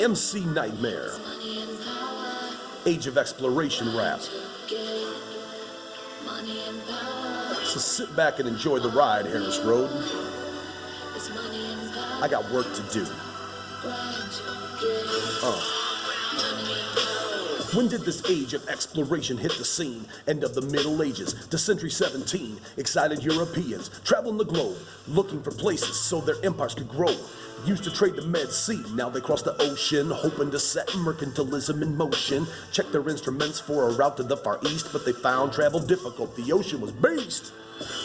MC Knightmare. Age of Exploration rap. So sit back and enjoy the ride, Harris Road. I got work to do. When did this age of exploration hit the scene? End of the Middle Ages to century 17. Excited Europeans traveling the globe, looking for places so their empires could grow. Used to trade the Med Sea, now they cross the ocean, hoping to set mercantilism in motion. Check their instruments for a route to the Far East, but they found travel difficult, the ocean was beast.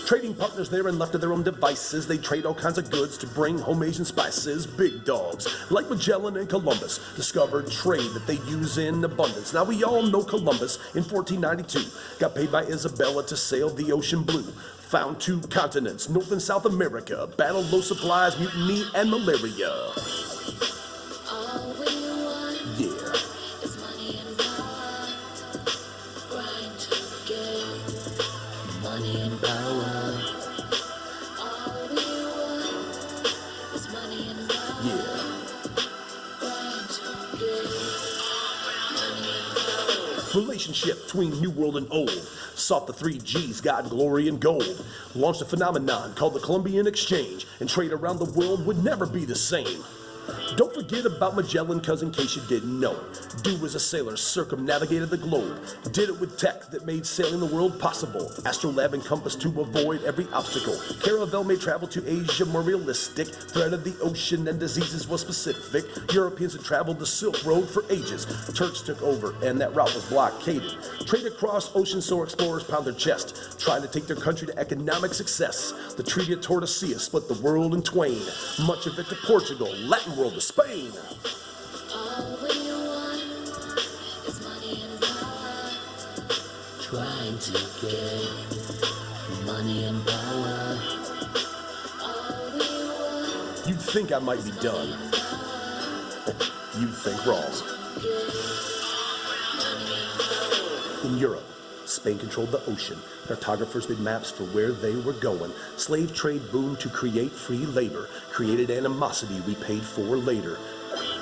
Trading partners there and left to their own devices, they trade all kinds of goods to bring home Asian spices. Big dogs, like Magellan and Columbus, discovered trade that they use in abundance. Now we all know Columbus in 1492 got paid by Isabella to sail the ocean blue. Found 2 continents, North and South America, battled low supplies, mutiny, and malaria. Yeah. Money and power. Yeah. Relationship between New World and Old. Sought the 3 G's, God, glory, and gold. Launched a phenomenon called the Columbian Exchange, and trade around the world would never be the same. Don't forget about Magellan, cause in case you didn't know, dude was a sailor, circumnavigated the globe. Did it with tech that made sailing the world possible. Astrolabe and compass to avoid every obstacle. Caravel made travel to Asia more realistic. Threat of the ocean and diseases was specific. Europeans had traveled the Silk Road for ages. Turks took over and that route was blockaded. Trade across oceans so explorers pound their chest, trying to take their country to economic success. The Treaty of Tordesillas split the world in twain. Much of it to Portugal, Latin world to Spain. All we want is money and power. Trying to get money and power. All we want. You'd think I might be done. You'd think wrong. In Europe, Spain controlled the ocean. Cartographers made maps for where they were going. Slave trade boomed to create free labor. Created animosity we paid for later.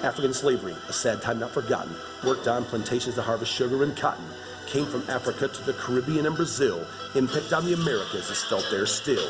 African slavery, a sad time not forgotten. Worked on plantations to harvest sugar and cotton. Came from Africa to the Caribbean and Brazil. Impact on the Americas is felt there still.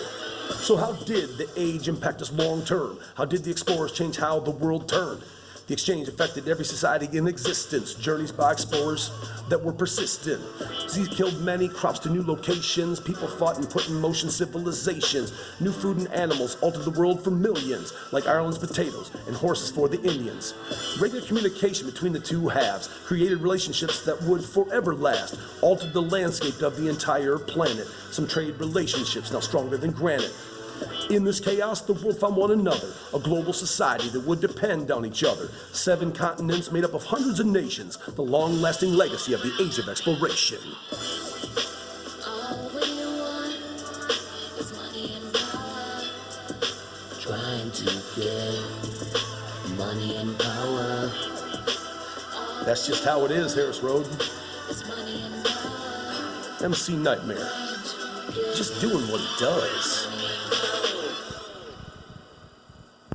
So how did the age impact us long term? How did the explorers change how the world turned? The exchange affected every society in existence. Journeys by explorers that were persistent. Disease killed many, crops to new locations. People fought and put in motion civilizations. New food and animals altered the world for millions, like Ireland's potatoes and horses for the Indians. Regular communication between the 2 halves created relationships that would forever last. Altered the landscape of the entire planet. Some trade relationships now stronger than granite. In this chaos, the world found one another, a global society that would depend on each other. 7 continents made up of hundreds of nations, the long-lasting legacy of the Age of Exploration. All we want is money and power. Trying to get money and power. That's just how it is, Harris Road. It's money and power. MC Knightmare. Just doing what he does.